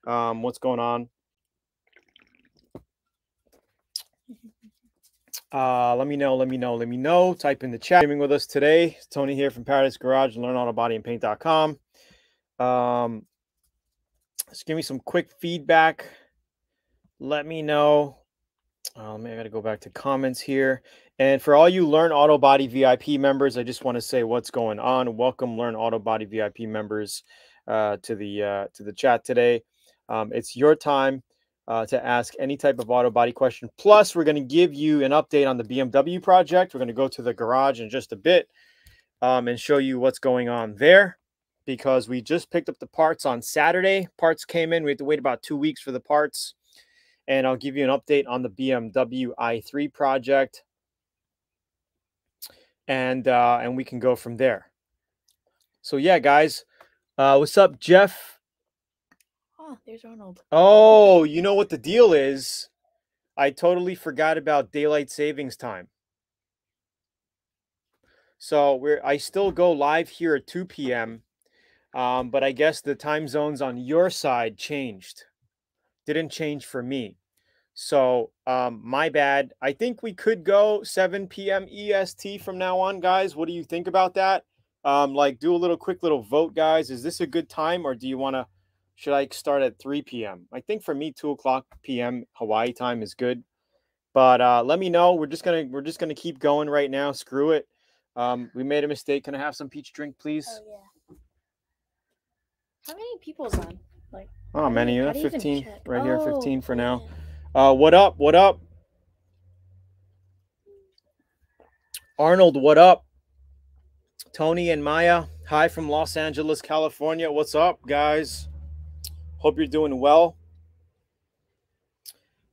what's going on. Let me know. Type in the chat. Streaming with us today. It's Tony here from Paradice Garage and Learn Autobody and Paint.com. Just give me some quick feedback. Let me know. I got to go back to comments here. And for all you Learn Autobody VIP members, I just want to say what's going on. Welcome, Learn Autobody VIP members, to the chat today. It's your time to ask any type of auto body question. Plus, we're going to give you an update on the BMW project. We're going to go to the garage in just a bit and show you what's going on there, because we just picked up the parts on Saturday. Parts came in. We had to wait about 2 weeks for the parts. And I'll give you an update on the BMW i3 project. And we can go from there. So, yeah, guys. What's up, Jeff? Oh, there's Arnold. Oh, you know what the deal is? I totally forgot about daylight savings time. So I still go live here at 2 p.m. But I guess the time zones on your side changed. Didn't change for me. So my bad. I think we could go 7 p.m. EST from now on, guys. What do you think about that? Like, do a quick little vote, guys. Is this a good time, or do you want to? Should I start at 3 p.m.? I think for me, 2 o'clock p.m. Hawaii time is good. But let me know. We're just gonna keep going right now. Screw it. We made a mistake. Can I have some peach drink, please? Oh yeah. How many people's on? Like. Oh, many. 15 right here. 15 for now. Yeah. What up? What up? Arnold, what up? Tony and Maya, hi from Los Angeles, California. What's up, guys? Hope you're doing well.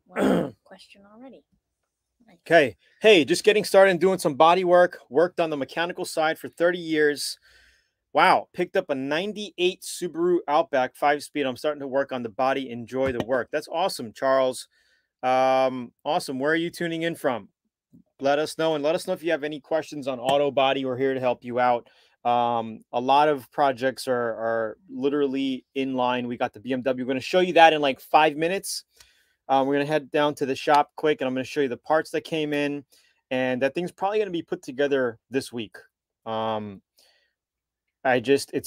Question already. Nice. Okay. Hey, just getting started and doing some body work. Worked on the mechanical side for 30 years. Wow. Picked up a 98 Subaru Outback 5-speed. I'm starting to work on the body. Enjoy the work. That's awesome, Charles. Awesome. Where are you tuning in from? Let us know, and let us know if you have any questions on Autobody. We're here to help you out. A lot of projects are literally in line. We got the BMW. We're going to show you that in like 5 minutes. We're going to head down to the shop quick, and I'm going to show you the parts that came in, and that thing's probably going to be put together this week. It's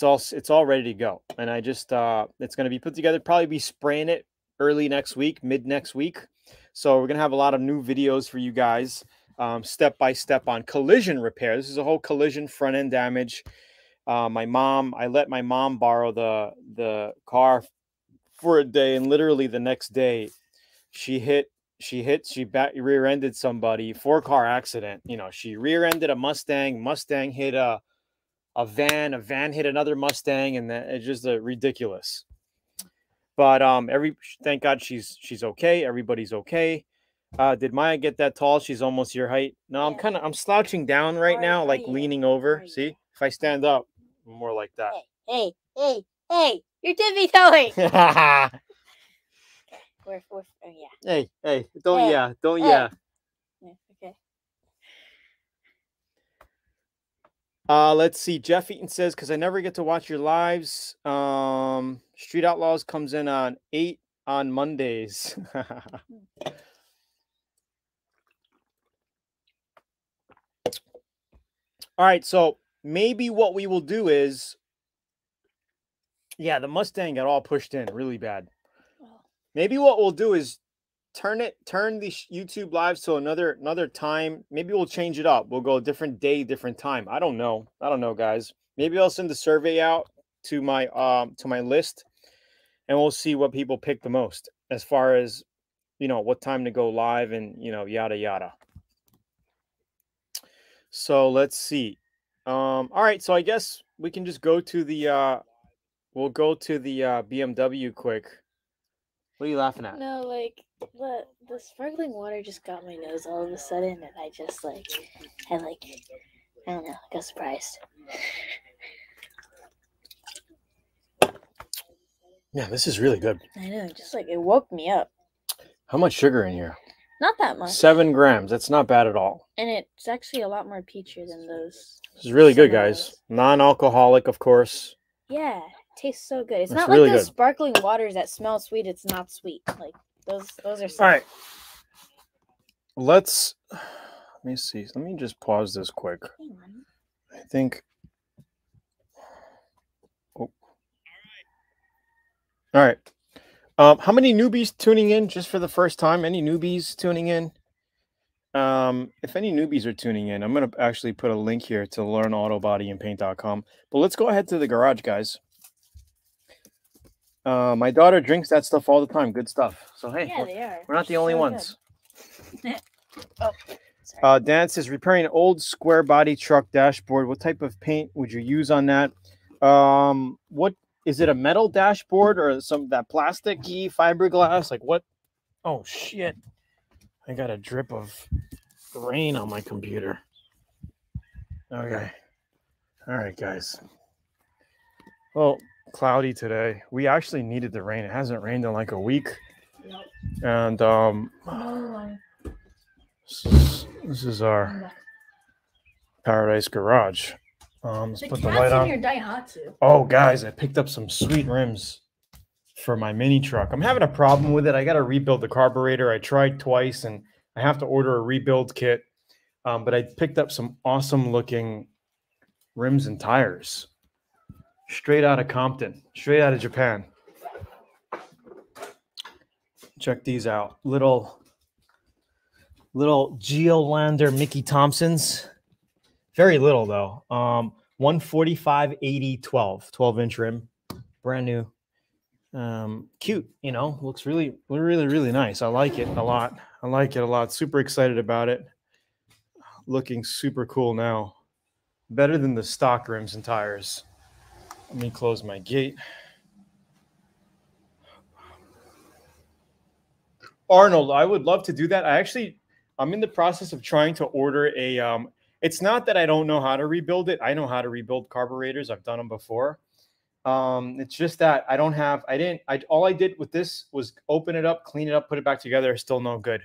all ready to go, and it's going to be put together. Probably be spraying it early next week, mid next week. So we're going to have a lot of new videos for you guys. Step by step on collision repair. This is a whole collision front end damage. I let my mom borrow the car for a day, and literally the next day she rear-ended somebody. 4-car accident. You know, she rear-ended a Mustang hit a van hit another Mustang, and it's just ridiculous. But thank God she's okay. Everybody's okay. Did Maya get that tall? She's almost your height. No, Yeah. I'm slouching down right now, like leaning over. See, if I stand up, I'm more like that. Hey, you're tippy toeing. Oh yeah. Hey, don't yeah. Okay. Let's see. Jeff Eaton says, because I never get to watch your lives. Street Outlaws comes in on 8 on Mondays. All right, so maybe what we will do is, yeah, the Mustang got all pushed in really bad. Maybe what we'll do is turn the YouTube lives to another time. Maybe we'll change it up. We'll go a different day, different time. I don't know, guys. Maybe I'll send the survey out to my list, and we'll see what people pick the most as far as, you know, what time to go live and, you know, yada yada. So let's see. All right, so I guess we can just go to the we'll go to the BMW quick. What are you laughing at? No, like the sparkling water just got my nose all of a sudden, and I just I don't know, got surprised. Yeah, this is really good. I know, just it woke me up. How much sugar in here? Not that much. 7 grams. That's not bad at all. And it's actually a lot more peachy than those. This is really good, guys. Non-alcoholic, of course. Yeah, tastes so good. It's It's not really like those good. sparkling waters that smell sweet. It's not sweet. Like those are sweet. All right. Let me see. Let me just pause this quick. I think. Oh. All right. How many newbies tuning in just for the first time? Any newbies tuning in? If any newbies are tuning in, I'm going to actually put a link here to learn Autobody and paint.com. But let's go ahead to the garage, guys. My daughter drinks that stuff all the time. Good stuff. So, hey, yeah, we're not the only ones. Oh, Dan says, repairing an old square body truck dashboard. What type of paint would you use on that? What is it? A metal dashboard or some that plasticky fiberglass? Like what? Oh shit! I got a drip of rain on my computer. Okay. All right, guys. Well, cloudy today. We actually needed the rain. It hasn't rained in like a week. Nope. And No. this is our Paradise garage. Let's put the light on. Your Daihatsu. Oh, guys, I picked up some sweet rims for my mini truck. I'm having a problem with it. I got to rebuild the carburetor. I tried twice, and I have to order a rebuild kit. But I picked up some awesome looking rims and tires. Straight out of Compton, straight out of Japan. Check these out. Little Geolander Mickey Thompsons. Very little though. 145 80 12-inch rim. Brand new. Cute, you know, looks really nice. I like it a lot. Super excited about it. Looking super cool now. Better than the stock rims and tires. Let me close my gate. Arnold, I would love to do that. I'm in the process of trying to order a it's not that I don't know how to rebuild it. I know how to rebuild carburetors. I've done them before. It's just that all I did with this was open it up, clean it up, put it back together. Still no good.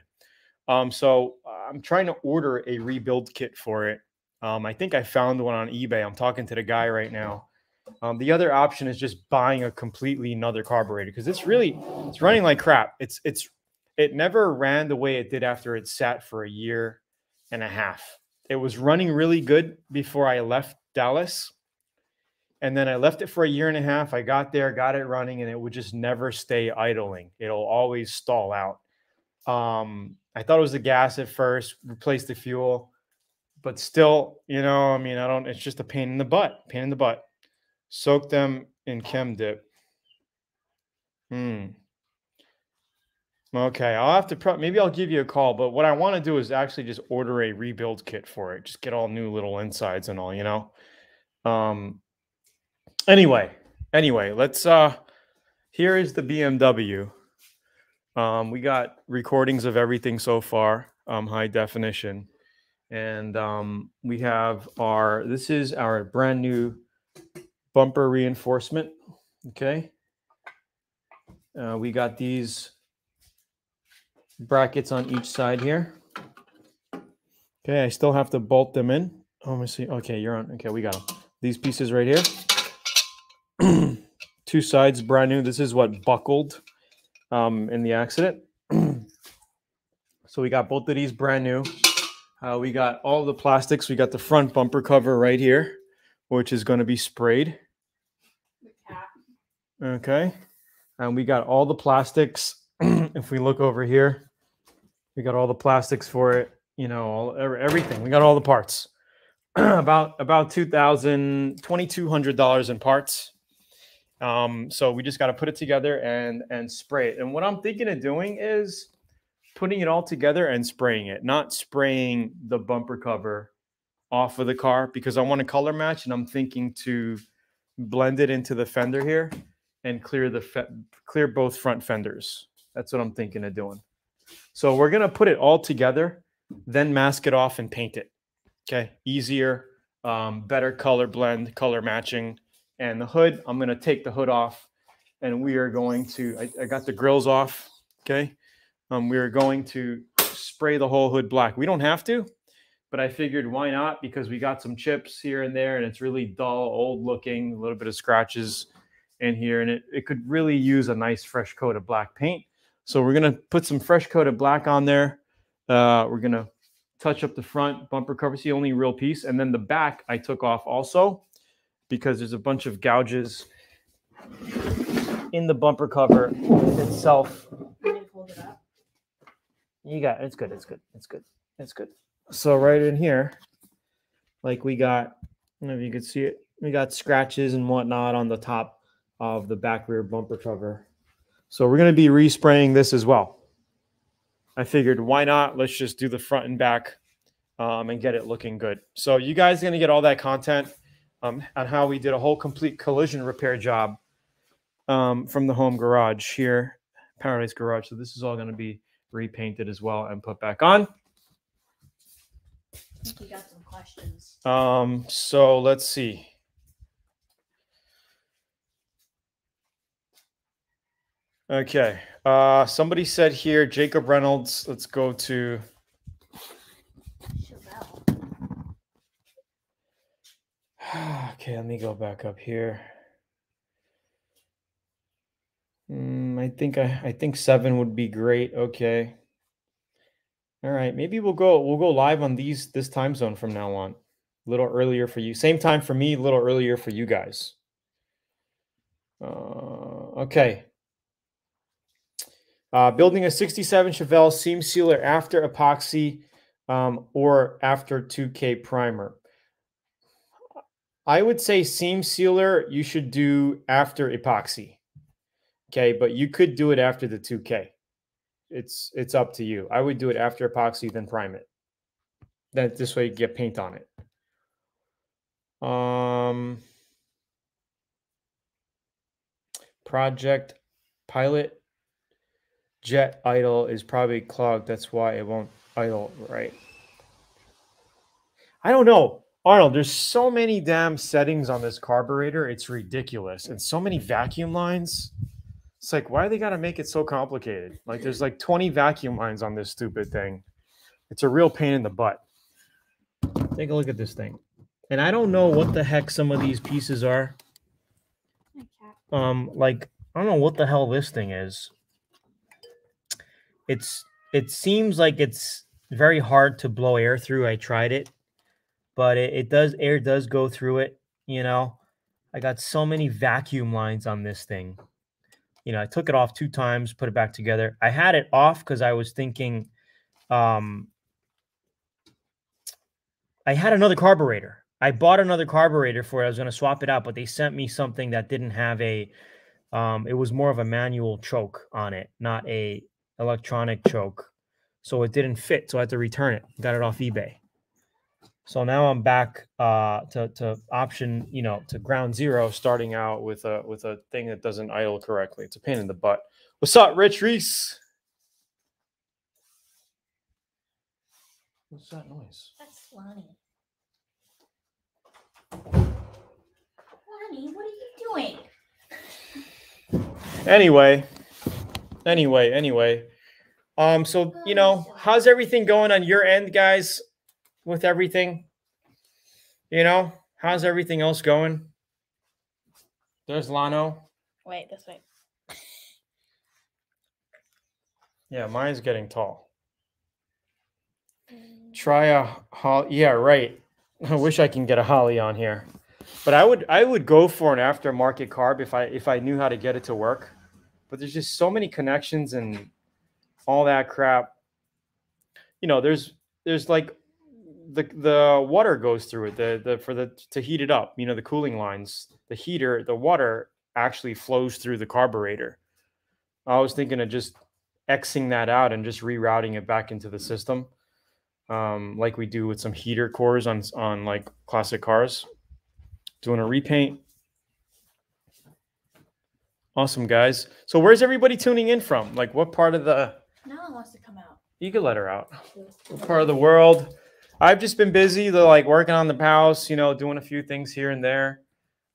So I'm trying to order a rebuild kit for it. I think I found one on eBay. I'm talking to the guy right now. The other option is just buying a completely another carburetor because it's running like crap. It never ran the way it did after it sat for a year and a half. It was running really good before I left Dallas. And then I left it for a year and a half. I got there, got it running, and it would just never stay idling. It'll always stall out. I thought it was the gas at first, replaced the fuel, but still, you know, I mean, it's just a pain in the butt. Soak them in chem dip. Okay, I'll have to maybe I'll give you a call, but what I want to do is actually just order a rebuild kit for it. Just get all new little insides and all, you know. Anyway, let's here is the BMW. We got recordings of everything so far, high definition. And we have this is our brand new bumper reinforcement. Okay. We got these brackets on each side here. Okay, I still have to bolt them in. Oh, let me see. Okay, you're on. Okay, we got them. These pieces right here. Two sides brand new. This is what buckled in the accident. So we got both of these brand new. We got all the plastics. We got the front bumper cover right here, which is going to be sprayed. Okay. And we got all the plastics. If we look over here, we got all the plastics for it. You know, everything. We got all the parts. about $2,200 in parts. So we just got to put it together and spray it. And what I'm thinking of doing is putting it all together and spraying it, not spraying the bumper cover off of the car because I want to color match, and I'm thinking to blend it into the fender here and clear both front fenders. That's what I'm thinking of doing. So we're going to put it all together, then mask it off and paint it. Okay. Easier, better color blend, color matching. And the hood, I'm going to take the hood off, and we are going to, I got the grills off. Okay. We are going to spray the whole hood black. We don't have to, but I figured why not? Because we got some chips here and there, and it's really dull, old looking, a little bit of scratches. in here, and it could really use a nice fresh coat of black paint. So we're going to put some fresh coat of black on there. We're going to touch up the front bumper cover. It's the only real piece. And then the back I took off also because there's a bunch of gouges in the bumper cover itself. You got it. It's good. It's good. It's good. It's good. So right in here, like we got, I don't know if you could see it, we got scratches and whatnot on the top of the back rear bumper cover. So we're going to be respraying this as well. I figured, why not? Let's just do the front and back and get it looking good. So you guys are going to get all that content on how we did a whole complete collision repair job from the home garage here, Paradice Garage. So this is all going to be repainted as well and put back on. I think you got some questions. So let's see. Okay. Somebody said here, Jacob Reynolds. Let's go to Chevelle. Okay, let me go back up here. I think 7 would be great. Okay. All right, maybe we'll go live on this time zone from now on. A little earlier for you. Same time for me, a little earlier for you guys. Okay. Building a 67 Chevelle seam sealer after epoxy or after 2K primer. I would say seam sealer you should do after epoxy. Okay, but you could do it after the 2K. It's up to you. I would do it after epoxy, then prime it. That this way you get paint on it. Project Pilot jet idle is probably clogged. That's why it won't idle right. I don't know. Arnold, there's so many damn settings on this carburetor. It's ridiculous. And so many vacuum lines. It's like, why they got to make it so complicated? Like, there's like 20 vacuum lines on this stupid thing. It's a real pain in the butt. Take a look at this thing. And I don't know what the heck some of these pieces are. Like, I don't know what the hell this thing is. It seems like it's very hard to blow air through. I tried it, but air does go through it, you know. I got so many vacuum lines on this thing. You know, I took it off 2 times, put it back together. I had it off because I was thinking I had another carburetor. I bought another carburetor for it. I was going to swap it out, but they sent me something that didn't have a it was more of a manual choke on it, not a electronic choke. So it didn't fit. So I had to return it. Got it off eBay. So now I'm back to option, you know, to ground zero, starting out with a thing that doesn't idle correctly. It's a pain in the butt. What's up, Rich Reese? What's that noise? That's Lonnie. Lonnie, what are you doing? Anyway. So, you know, how's everything going on your end, guys, with everything? You know, how's everything else going? There's Lano. Wait, this way. Yeah, mine's getting tall. Try a Holly. Yeah, right. I wish I can get a Holly on here. But I would go for an aftermarket carb if I knew how to get it to work. But there's just so many connections and all that crap. You know, there's like the water goes through it to heat it up. You know, the cooling lines, the water actually flows through the carburetor. I was thinking of just Xing that out and just rerouting it back into the system, like we do with some heater cores on like classic cars. Doing a repaint. Awesome, guys. So where's everybody tuning in from? Like, what part of the... No one wants to come out. You can let her out. What part of the world? I've just been busy, like working on the house, you know, doing a few things here and there.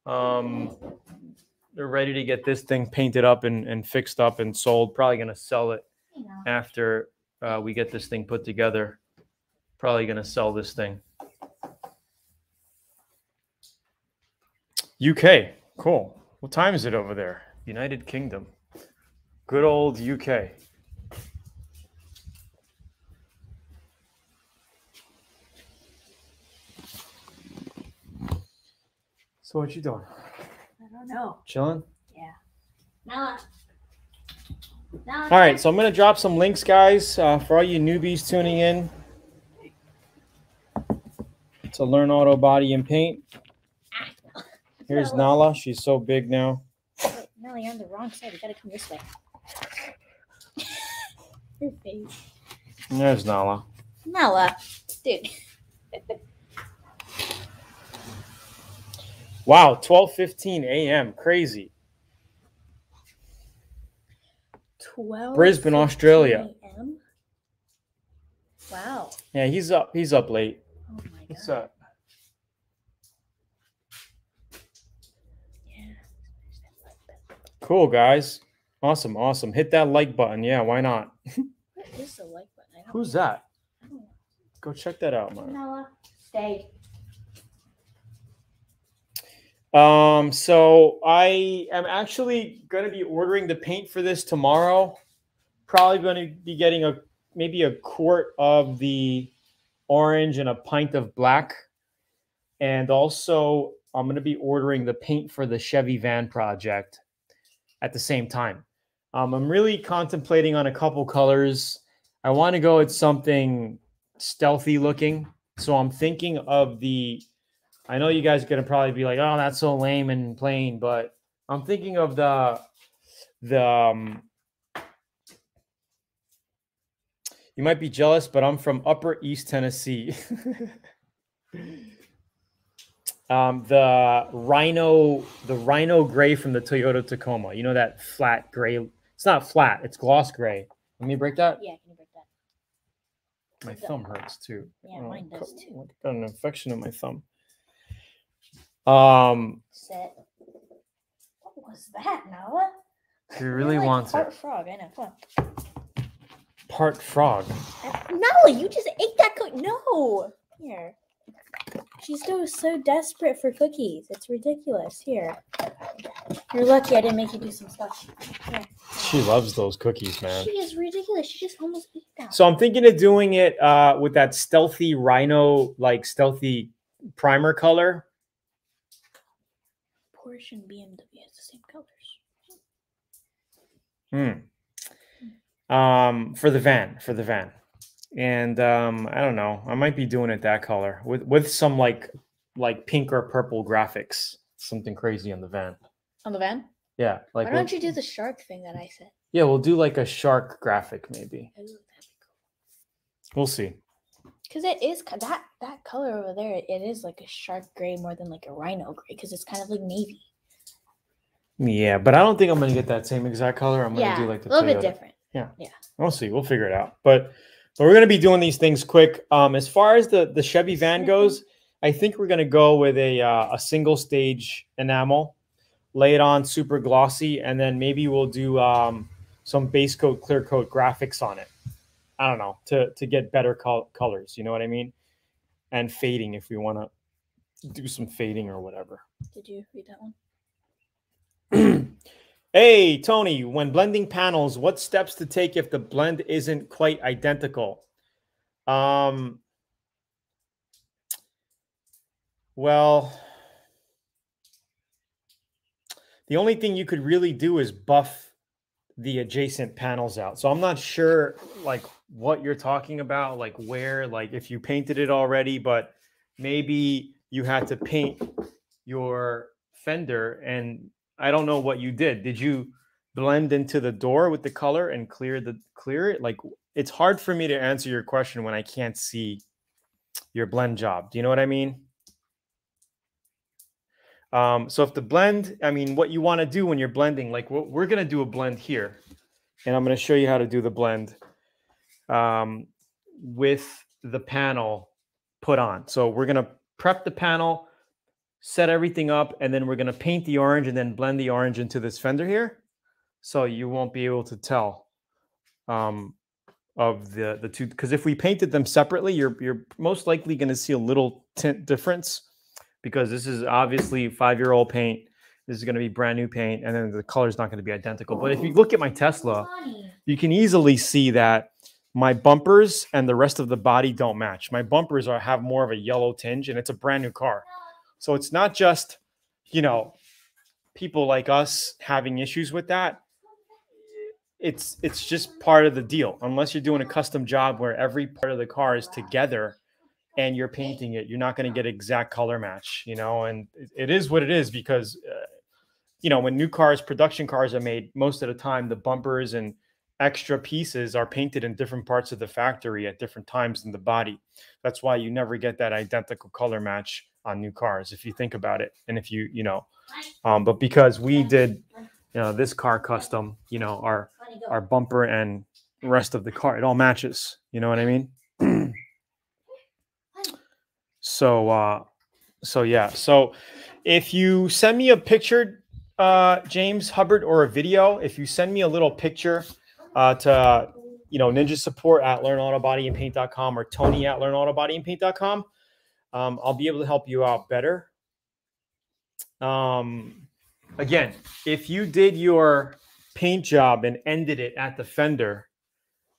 They're ready to get this thing painted up and fixed up and sold. Probably going to sell it after we get this thing put together. Probably going to sell this thing. UK. Cool. What time is it over there? United Kingdom. Good old UK. So what you doing? I don't know. Chilling? Yeah. Nala. All right, so I'm going to drop some links, guys, for all you newbies tuning in to learn auto body and paint. Here's Nala. She's so big now. Wait, Nala, you're on the wrong side. You gotta come this way. Your face. There's Nala. Nala. Dude. Wow, 12:15 a.m. Crazy. 12. Brisbane, Australia. AM? Wow. Yeah, he's up. He's up late. Oh my god. What's up? Yeah. Cool, guys. Awesome, awesome. Hit that like button. Yeah, why not? What is the like button? I don't Who's that? I don't know. Go check that out, man. Nala, stay. So I am actually going to be ordering the paint for this tomorrow. Probably going to be getting maybe a quart of the orange and a pint of black. And also I'm going to be ordering the paint for the Chevy van project at the same time. I'm really contemplating on a couple colors. I want to go with something stealthy looking. So I'm thinking of I know you guys are going to probably be like, oh, that's so lame and plain, but I'm thinking of you might be jealous, but I'm from Upper East Tennessee. The rhino gray from the Toyota Tacoma. You know that flat gray? It's not flat. It's gloss gray. Let me break that. Yeah, can you break that? My thumb hurts too. Yeah, mine does too. Got an infection in my thumb. Set. What was that, Noah? He really You're like wants part it. frog. I know. Come on. Part frog. Noah, you just ate that cookie. No. Here. She's so desperate for cookies. It's ridiculous. Here. You're lucky I didn't make you do some stuff. Here. She loves those cookies, man. She is ridiculous. She just almost ate that. So I'm thinking of doing it with that stealthy rhino, like stealthy primer color. Porsche and BMW has the same colors. For the van. And I don't know. I might be doing it that color with some like pink or purple graphics. Something crazy on the van. On the van? Yeah. Like why don't you do the shark thing that I said? Yeah, we'll do like a shark graphic maybe. Ooh, that'd be cool. We'll see. Because it is that color over there. It is like a shark gray more than like a rhino gray because it's kind of like navy. Yeah, but I don't think I'm gonna get that same exact color. I'm gonna do like the a little Toyota. bit different. Yeah. Yeah. We'll see. We'll figure it out. But we're gonna be doing these things quick. As far as the Chevy van goes, I think we're gonna go with a single stage enamel, lay it on super glossy, and then maybe we'll do some base coat, clear coat graphics on it. I don't know, to get better colors. You know what I mean? And fading if we want to do some fading or whatever. Did you read that one? Hey, Tony, when blending panels, what steps to take if the blend isn't quite identical? Well, the only thing you could really do is buff the adjacent panels out. So I'm not sure like what you're talking about, like where, like if you painted it already, but maybe you had to paint your fender and I don't know what you did. Did you blend into the door with the color and clear it? Like it's hard for me to answer your question when I can't see your blend job. Do you know what I mean? So if the blend, I mean, what you want to do when you're blending, like we're going to do a blend here, and I'm going to show you how to do the blend with the panel put on. So we're going to prep the panel, set everything up, and then we're going to paint the orange and then blend the orange into this fender here. So you won't be able to tell of the two, because if we painted them separately, you're most likely going to see a little tint difference because this is obviously 5-year-old paint This is going to be brand new paint, and then the color is not going to be identical. But if you look at my Tesla, you can easily see that my bumpers and the rest of the body don't match. My bumpers have more of a yellow tinge, and it's a brand new car. So it's not just, you know, people like us having issues with that. It's just part of the deal. Unless you're doing a custom job where every part of the car is together and you're painting it, you're not going to get exact color match, you know, and it is what it is because, you know, when new cars, production cars are made, most of the time, the bumpers and extra pieces are painted in different parts of the factory at different times in the body. That's why you never get that identical color match on new cars, if you think about it. And if you, you know, but because we did, you know, this car custom, you know, our bumper and rest of the car, it all matches, you know what I mean? So yeah. So if you send me a picture, James Hubbard, or a video, if you send me a little picture to, you know, Ninja Support at learnautobodyandpaint.com or Tony at learnautobodyandpaint.com, I'll be able to help you out better. Again, if you did your paint job and ended it at the fender,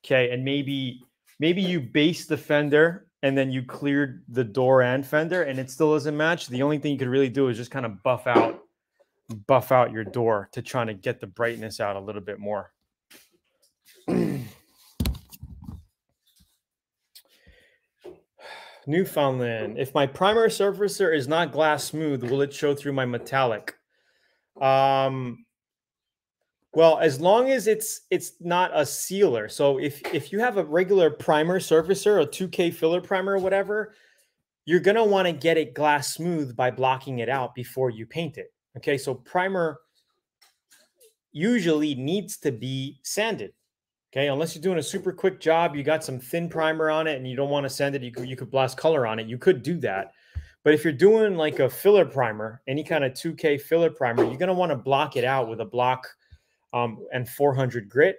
okay, and maybe you based the fender and then you cleared the door and fender and it still doesn't match, the only thing you could really do is just kind of buff out your door to try to get the brightness out a little bit more. Newfoundland. If my primer surfacer is not glass smooth, will it show through my metallic? Well, as long as it's not a sealer. So if you have a regular primer surfacer, a 2K filler primer or whatever, you're going to want to get it glass smooth by blocking it out before you paint it. Okay, so primer usually needs to be sanded. Okay, unless you're doing a super quick job, you got some thin primer on it and you don't want to sand it, you could blast color on it. You could do that. But if you're doing like a filler primer, any kind of 2K filler primer, you're going to want to block it out with a block and 400 grit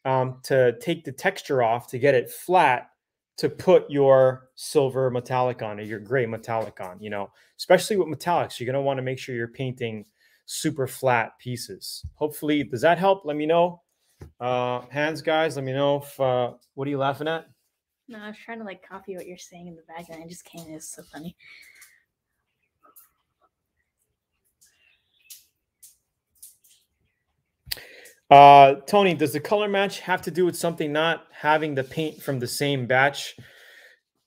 to take the texture off, to get it flat, to put your silver metallic on or your gray metallic on, you know, especially with metallics, you're going to want to make sure you're painting super flat pieces. Hopefully, does that help? Let me know. Hands, guys, let me know if, what are you laughing at? No, I was trying to like copy what you're saying in the background. I just came in. It's so funny. Tony, does the color match have to do with something not having the paint from the same batch?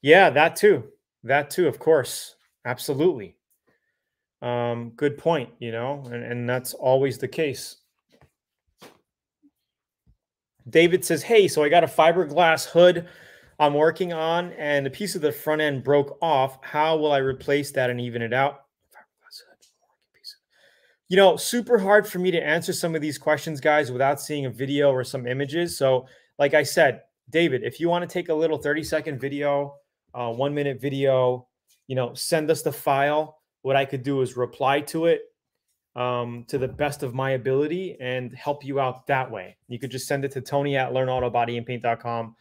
Yeah, that too. That too, of course. Absolutely. Good point, you know, and that's always the case. David says, hey, so I got a fiberglass hood I'm working on and a piece of the front end broke off. How will I replace that and even it out? You know, super hard for me to answer some of these questions, guys, without seeing a video or some images. So like I said, David, if you want to take a little 30-second video, 1-minute video, you know, send us the file. What I could do is reply to it to the best of my ability and help you out that way. You could just send it to Tony at learnautobodyandpaint.com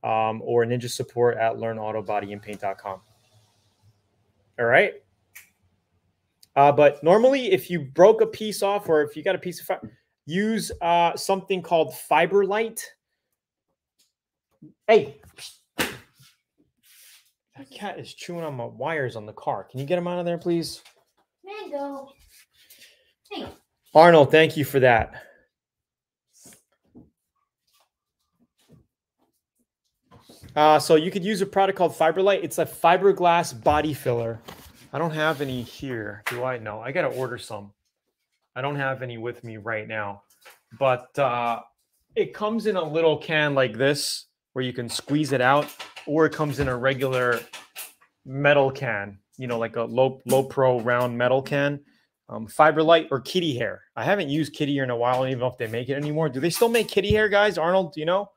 or Ninja Support at learnautobodyandpaint.com. All right. But normally, if you broke a piece off or if you got a piece of use something called Fiberlight. Hey, that cat is chewing on my wires on the car. Can you get him out of there, please? Mango. Hey. Arnold, thank you for that. So you could use a product called Fiberlight. It's a fiberglass body filler. I don't have any here. Do I? No, I got to order some. I don't have any with me right now. But it comes in a little can like this where you can squeeze it out, or it comes in a regular metal can, you know, like a low pro round metal can. Fiberlight or kitty hair. I haven't used kitty hair in a while. I don't even know if they make it anymore. Do they still make kitty hair, guys? Arnold, do you know?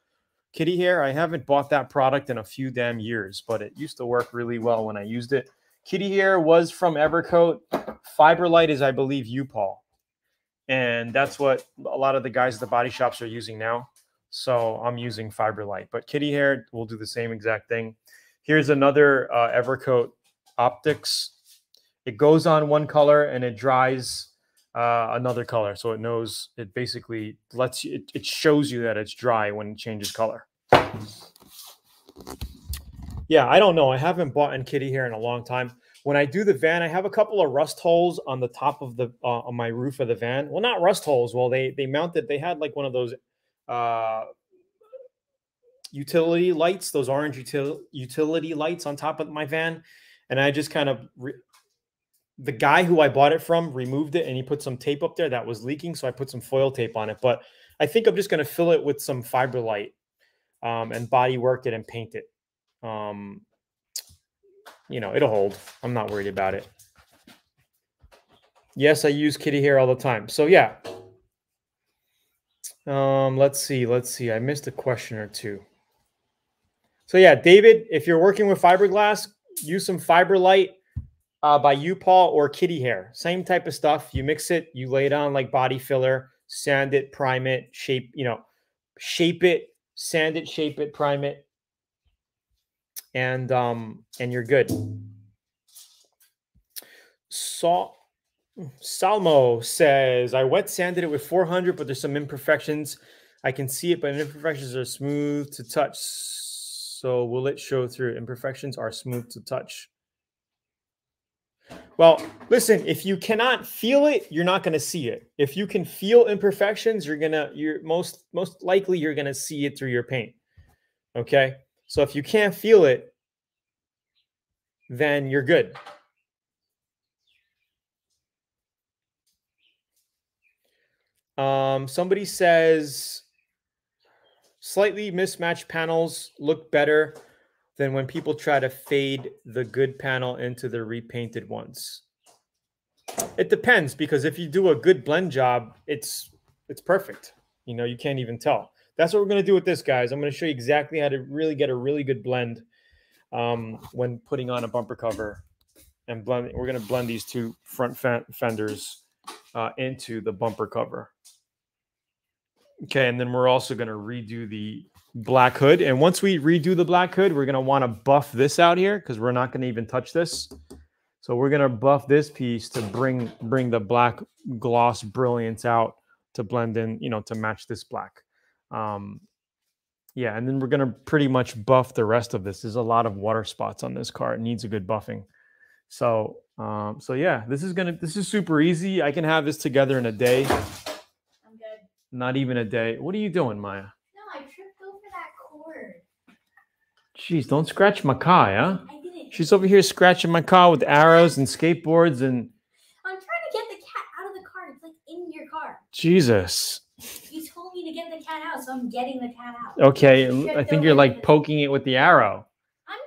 Kitty hair? I haven't bought that product in a few damn years, but it used to work really well when I used it. Kitty hair was from Evercoat. Fiberlight is, I believe, U-Paul. And that's what a lot of the guys at the body shops are using now. So I'm using Fiberlight. But kitty hair will do the same exact thing. Here's another Evercoat Optics. It goes on one color and it dries another color. So it knows, it basically lets you, it shows you that it's dry when it changes color. Yeah, I don't know. I haven't bought in kitty hair in a long time. When I do the van, I have a couple of rust holes on the top of the on my roof of the van. Well, not rust holes. Well, they mounted. They had like one of those utility lights, those orange utility lights on top of my van, and I just kind of the guy who I bought it from removed it and he put some tape up there that was leaking, so I put some foil tape on it. But I think I'm just going to fill it with some fiber light and body work it and paint it. You know, it'll hold. I'm not worried about it. Yes, I use kitty hair all the time. So yeah. Let's see. I missed a question or two. So yeah, David, if you're working with fiberglass, use some fiber light by U-Paul or kitty hair. Same type of stuff. You mix it, you lay it on like body filler, sand it, prime it, shape it, sand it, shape it, prime it, and you're good. Salmo says, I wet sanded it with 400, but there's some imperfections. I can see it, but imperfections are smooth to touch. So will it show through? Imperfections are smooth to touch. Well, listen, if you cannot feel it, you're not going to see it. If you can feel imperfections, you're most likely you're going to see it through your paint. Okay? So if you can't feel it, then you're good. Somebody says slightly mismatched panels look better than when people try to fade the good panel into the repainted ones. It depends, because if you do a good blend job, it's perfect. You know, you can't even tell. That's what we're going to do with this, guys. I'm going to show you exactly how to really get a really good blend when putting on a bumper cover and blending. We're going to blend these two front fenders into the bumper cover. Okay, and then we're also going to redo the black hood. And once we redo the black hood, we're going to want to buff this out here because we're not going to even touch this. So we're going to buff this piece to bring the black gloss brilliance out to blend in, you know, to match this black. Yeah, and then we're going to pretty much buff the rest of this. There's a lot of water spots on this car. It needs a good buffing. So, so yeah, this is super easy. I can have this together in a day. I'm good. Not even a day. What are you doing, Maya? No, I tripped over that cord. Jeez, don't scratch my car, huh? I didn't. She's over here scratching my car with arrows and skateboards and... I'm trying to get the cat out of the car. It's like in your car. Jesus. You told me to get the cat out, so I'm getting the cat out. Okay, I think you're like poking it with the arrow.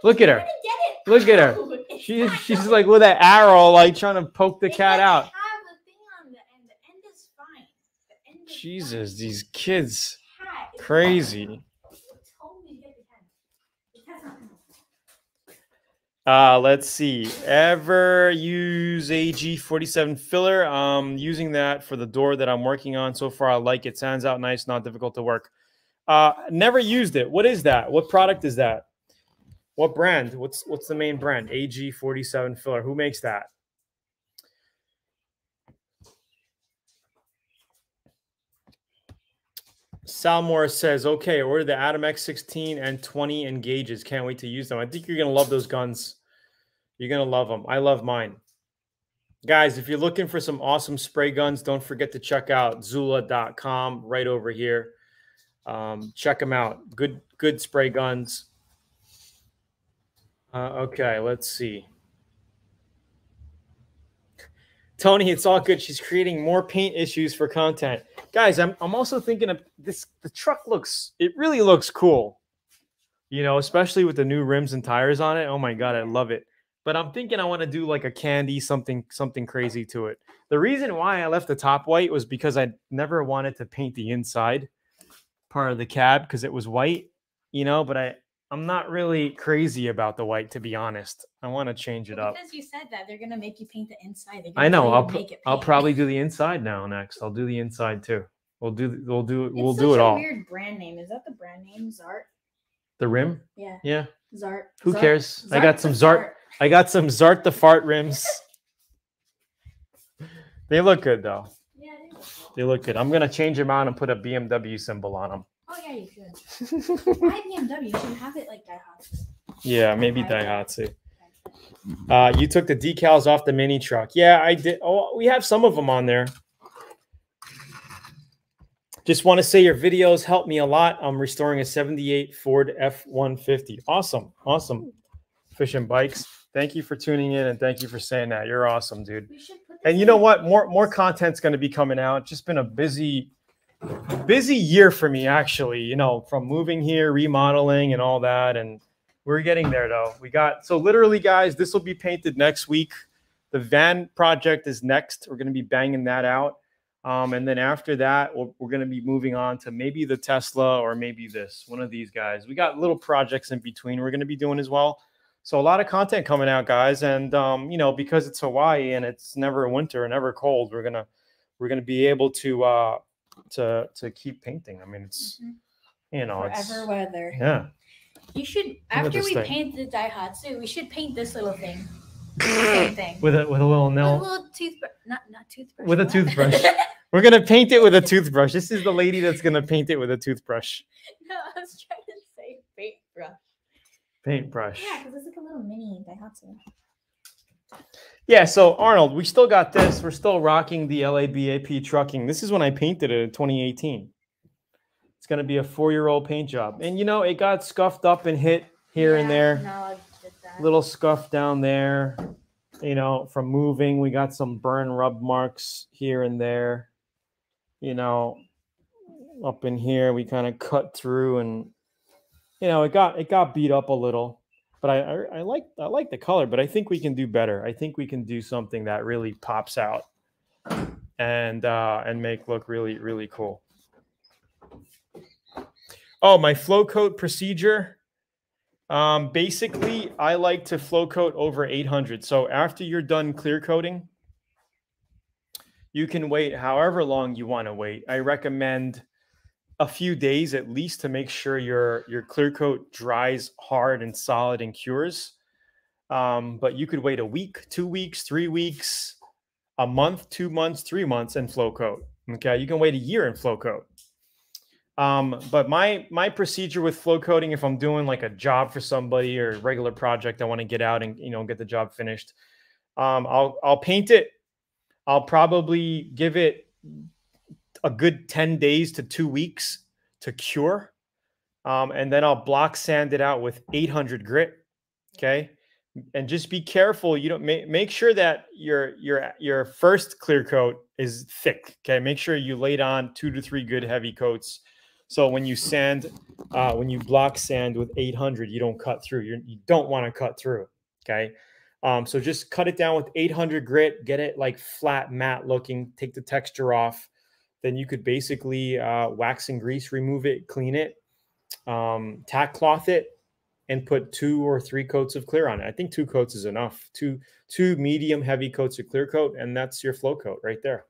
Look at her. To get it Look at her. She's like with an arrow, like trying to poke the cat out. Have a thing on the end. The end is fine. The end is Jesus, fine. these kids. Crazy. You told me to get the cat. The cat's not coming. Let's see. Ever use AG47 filler? Using that for the door that I'm working on. So far, I like it. Sounds out nice, not difficult to work. Never used it. What is that? What product is that? What brand? What's the main brand? AG47 filler. Who makes that? Salmore says, okay, order the Atom X16 and 20 in gauges. Can't wait to use them. I think you're going to love those guns. You're going to love them. I love mine. Guys, if you're looking for some awesome spray guns, don't forget to check out Zula.com right over here. Check them out. Good spray guns. Okay, let's see. Tony, it's all good. She's creating more paint issues for content. Guys, I'm also thinking of this. The truck really looks cool. You know, especially with the new rims and tires on it. Oh my God, I love it. But I'm thinking I want to do like a candy, something crazy to it. The reason why I left the top white was because I never wanted to paint the inside part of the cab because it was white, you know, but I'm not really crazy about the white, to be honest. I want to change it up. Because you said that they're gonna make you paint the inside. I know. I'll probably do the inside now next. I'll do the inside too. We'll do it all. It's such a weird brand name. Is that the brand name? Zart? The rim? Yeah. Yeah. Zart. Who cares? I got some Zart. I got some Zart the Fart rims. They look good though. They look good. I'm going to change them out and put a BMW symbol on them. Oh, yeah, you should. Why BMW? You should have it like Daihatsu. Yeah, maybe Daihatsu. You took the decals off the mini truck. Yeah, I did. Oh, we have some of them on there. Just want to say your videos help me a lot. I'm restoring a 78 Ford F-150. Awesome. Awesome. Fish and Bikes. Thank you for tuning in and thank you for saying that. You're awesome, dude. And you know what? More content's going to be coming out. Just been a busy year for me, actually, you know, from moving here, remodeling and all that. And we're getting there though. So literally guys, this will be painted next week. The van project is next. We're going to be banging that out. And then after that, we're going to be moving on to maybe the Tesla or maybe one of these guys. We got little projects in between we're going to be doing as well. So a lot of content coming out, guys. And, you know, because it's Hawaii and it's never winter and never cold, we're going to be able to keep painting. I mean, it's, you know, forever weather. Yeah. You should, after we paint the Daihatsu, we should paint this little thing. Same thing. With a little nail. With a little toothbrush. Not toothbrush. With a toothbrush. We're going to paint it with a toothbrush. This is the lady that's going to paint it with a toothbrush. No, I was trying to say paintbrush. Paintbrush. Yeah, because it's like a little mini Daihatsu. Yeah, so Arnold, we still got this. We're still rocking the LABAP trucking. This is when I painted it in 2018. It's going to be a 4-year-old paint job. And, you know, it got scuffed up and hit here and there. No, I did that. Little scuff down there, you know, from moving. We got some burn rub marks here and there. You know, up in here, we kind of cut through and, you know, it got beat up a little. But I like the color, but I think we can do better. I think we can do something that really pops out and make look really, really cool. Oh, my flow coat procedure. Basically, I like to flow coat over 800. So after you're done clear coating, you can wait however long you want to wait. I recommend a few days at least to make sure your clear coat dries hard and solid and cures. But you could wait a week, 2 weeks, 3 weeks, a month, 2 months, 3 months and flow coat. Okay, you can wait a year and flow coat. But my procedure with flow coating, if I'm doing like a job for somebody or a regular project, I want to get out and, you know, get the job finished. I'll paint it. I'll probably give it a good 10 days to 2 weeks to cure. And then I'll block sand it out with 800 grit. Okay. And just be careful. You don't make sure that your first clear coat is thick. Okay. Make sure you laid on 2 to 3 good heavy coats. So when you when you block sand with 800, you don't cut through. You don't want to cut through. Okay. So just cut it down with 800 grit, get it like flat, matte looking, take the texture off. Then you could basically wax and grease, remove it, clean it, tack cloth it, and put 2 or 3 coats of clear on it. I think 2 coats is enough. Two medium heavy coats of clear coat, and that's your flow coat right there.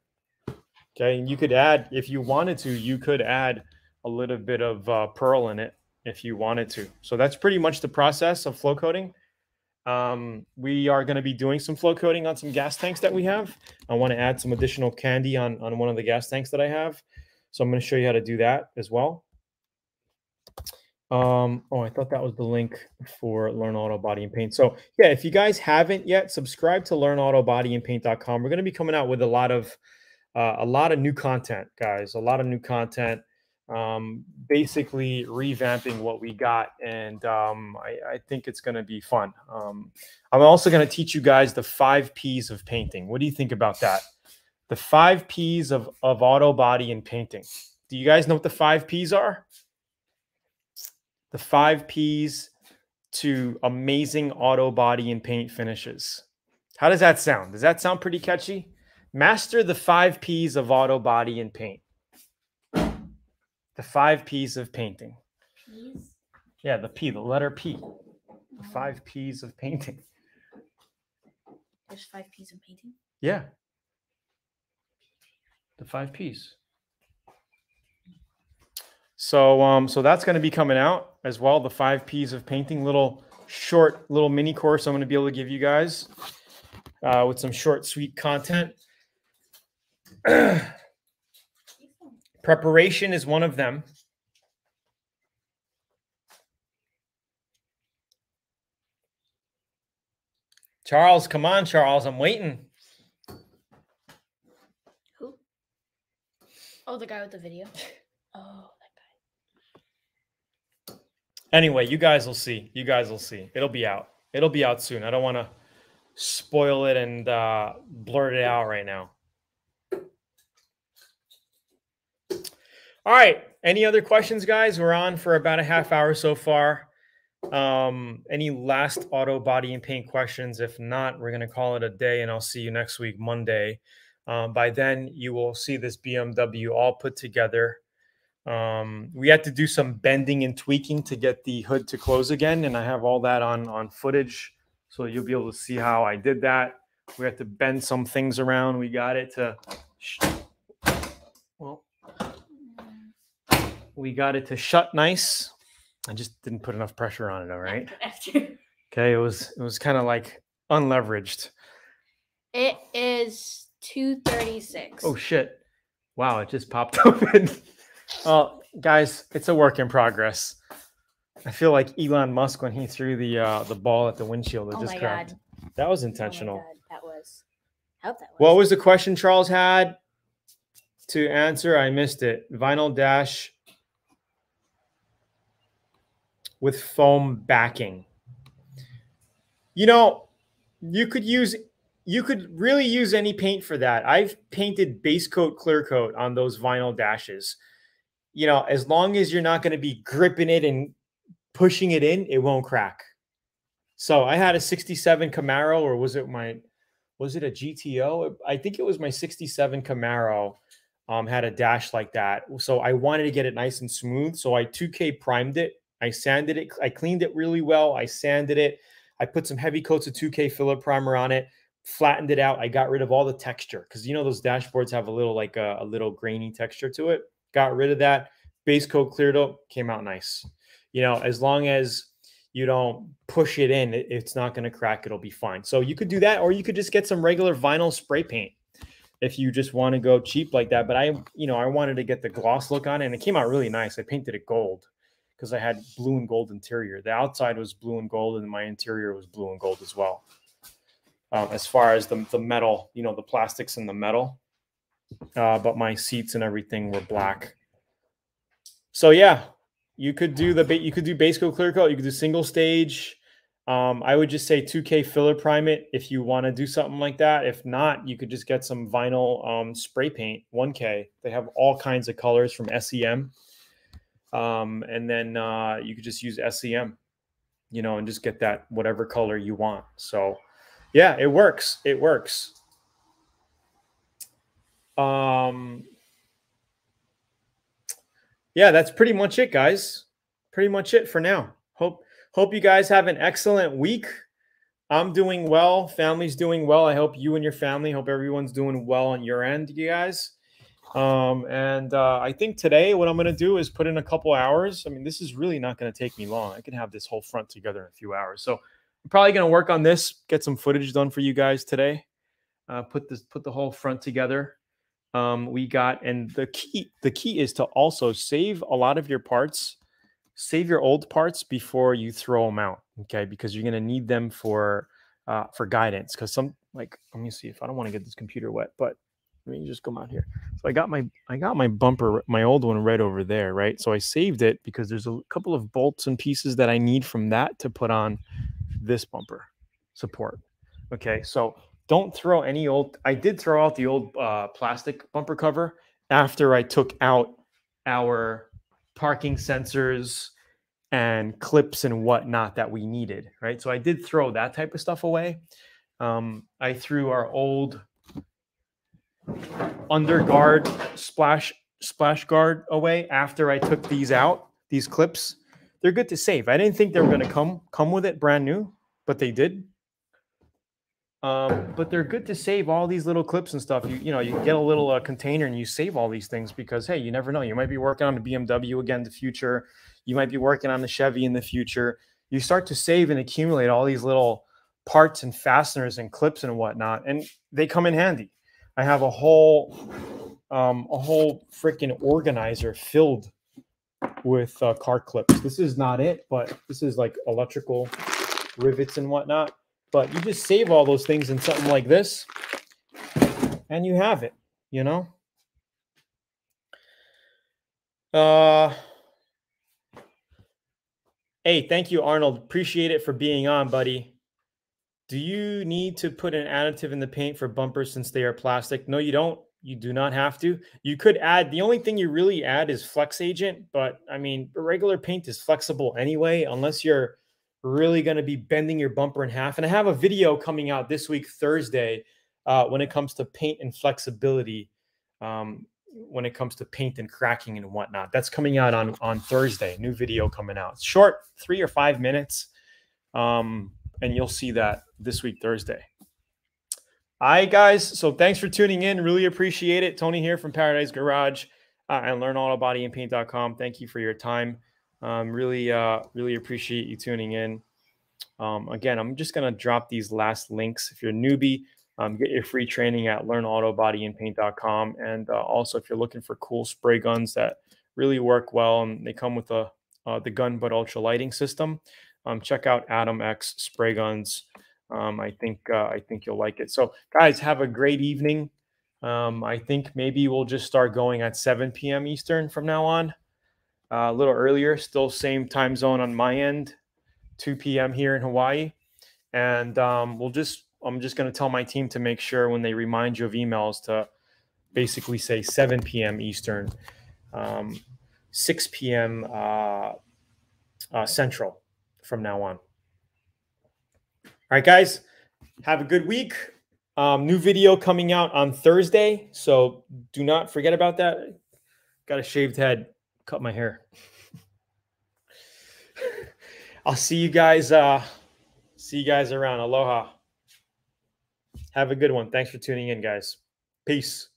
Okay, and you could add, if you wanted to, you could add a little bit of pearl in it if you wanted to. So that's pretty much the process of flow coating. We are going to be doing some flow coating on some gas tanks that we have. I want to add some additional candy on one of the gas tanks that I have. So I'm going to show you how to do that as well. Oh, I thought that was the link for Learn Autobody and Paint. So yeah, if you guys haven't yet, subscribe to learnautobodyandpaint.com. We're going to be coming out with a lot of new content, guys, a lot of new content. Basically revamping what we got, and I think it's going to be fun. I'm also going to teach you guys the 5 P's of painting. What do you think about that? The 5 P's of auto body and painting. Do you guys know what the 5 P's are? The 5 P's to amazing auto body and paint finishes. How does that sound? Does that sound pretty catchy? Master the 5 P's of auto body and paint. The 5 P's of painting. P's? Yeah, the P, the letter P. The 5 P's of painting. There's 5 P's of painting? Yeah. The 5 P's. So that's going to be coming out as well. The 5 P's of painting, little mini course I'm going to be able to give you guys with some short, sweet content. Preparation is one of them. Charles, come on, Charles. I'm waiting. Who? Oh, the guy with the video. Oh, that guy. Anyway, you guys will see. You guys will see. It'll be out. It'll be out soon. I don't want to spoil it and blurt it out right now. All right. Any other questions, guys? We're on for about a half hour so far. Any last auto body and paint questions? If not, we're going to call it a day, and I'll see you next week, Monday. By then, you will see this BMW all put together. We had to do some bending and tweaking to get the hood to close again, and I have all that on footage, so you'll be able to see how I did that. We had to bend some things around. We got it to shut nice. I just didn't put enough pressure on it, all right? Okay, it was kind of like unleveraged. It is 2:36. Oh shit. Wow, it just popped open. Oh, guys, it's a work in progress. I feel like Elon Musk when he threw the ball at the windshield. It just cracked. God. That was intentional. Oh my God, that was. I hope that was. What was the question Charles had to answer? I missed it. Vinyl dash with foam backing. You know, you could really use any paint for that. I've painted base coat, clear coat on those vinyl dashes. You know, as long as you're not going to be gripping it and pushing it in, it won't crack. So I had a 67 Camaro, or was it a GTO? I think it was my 67 Camaro. Had a dash like that. So I wanted to get it nice and smooth. So I 2K primed it. I sanded it. I cleaned it really well. I sanded it. I put some heavy coats of 2K filler primer on it, flattened it out. I got rid of all the texture because, you know, those dashboards have a little grainy texture to it. Got rid of that. Base coat cleared up, came out nice. You know, as long as you don't push it in, it's not going to crack. It'll be fine. So you could do that, or you could just get some regular vinyl spray paint if you just want to go cheap like that. But I wanted to get the gloss look on it, and it came out really nice. I painted it gold because I had blue and gold interior. The outside was blue and gold, and my interior was blue and gold as well. As far as the metal, you know, the plastics and the metal, but my seats and everything were black. So yeah, you could do base coat, clear coat. You could do single stage. I would just say 2K filler prime it if you want to do something like that. If not, you could just get some vinyl spray paint, 1K. They have all kinds of colors from SEM. And then you could just use SEM, you know, and just get that whatever color you want. So yeah, it works. It works. Yeah, that's pretty much it, guys. Pretty much it for now. Hope you guys have an excellent week. I'm doing well. Family's doing well. I hope you and your family, hope everyone's doing well on your end, you guys. I think today what I'm going to do is put in a couple hours. I mean, this is really not going to take me long. I can have this whole front together in a few hours. So I'm probably going to work on this, get some footage done for you guys today. Put the whole front together. And the key is to also save a lot of your parts, save your old parts before you throw them out. Okay. Because you're going to need them for guidance. Cause let me see if I don't want to get this computer wet, but let me just come out here. So I got my bumper, my old one right over there. Right. So I saved it because there's a couple of bolts and pieces that I need from that to put on this bumper support. Okay. So don't throw any old. I did throw out the old plastic bumper cover after I took out our parking sensors and clips and whatnot that we needed, right? So I did throw that type of stuff away. I threw our old underguard splash guard away after I took these out. These clips, they're good to save. I didn't think they were going to come with it brand new, but they did. But they're good to save all these little clips and stuff. You get a little container and you save all these things because, hey, you never know. You might be working on the BMW again in the future. You might be working on the Chevy in the future. You start to save and accumulate all these little parts and fasteners and clips and whatnot, and they come in handy. I have a whole a whole freaking organizer filled with car clips. This is not it, but this is like electrical rivets and whatnot. But you just save all those things in something like this, and you have it, you know? Hey, thank you, Arnold. Appreciate it for being on, buddy. Do you need to put an additive in the paint for bumpers since they are plastic? No, you don't. You do not have to. You could add, the only thing you really add is flex agent, but I mean, regular paint is flexible anyway, unless you're really going to be bending your bumper in half. And I have a video coming out this week, Thursday, when it comes to paint and flexibility, when it comes to paint and cracking and whatnot. That's coming out on Thursday, new video coming out. It's short, 3 or 5 minutes. And you'll see that this week, Thursday. All right, guys. So thanks for tuning in. Really appreciate it. Tony here from Paradise Garage and LearnAutoBodyandPaint.com. Thank you for your time. Really appreciate you tuning in. Again, I'm just going to drop these last links. If you're a newbie, get your free training at LearnAutoBodyandPaint.com. And also, if you're looking for cool spray guns that really work well, and they come with the gun butt ultra lighting system, check out Adam X Spray Guns. I think you'll like it. So, guys, have a great evening. I think maybe we'll just start going at 7 p.m. Eastern from now on. A little earlier, still same time zone on my end, 2 p.m. here in Hawaii. And I'm just going to tell my team to make sure when they remind you of emails to basically say 7 p.m. Eastern, 6 p.m. Central from now on. All right, guys, have a good week. New video coming out on Thursday, so do not forget about that. Got a shaved head, cut my hair. I'll see you guys around. Aloha. Have a good one. Thanks for tuning in, guys. Peace.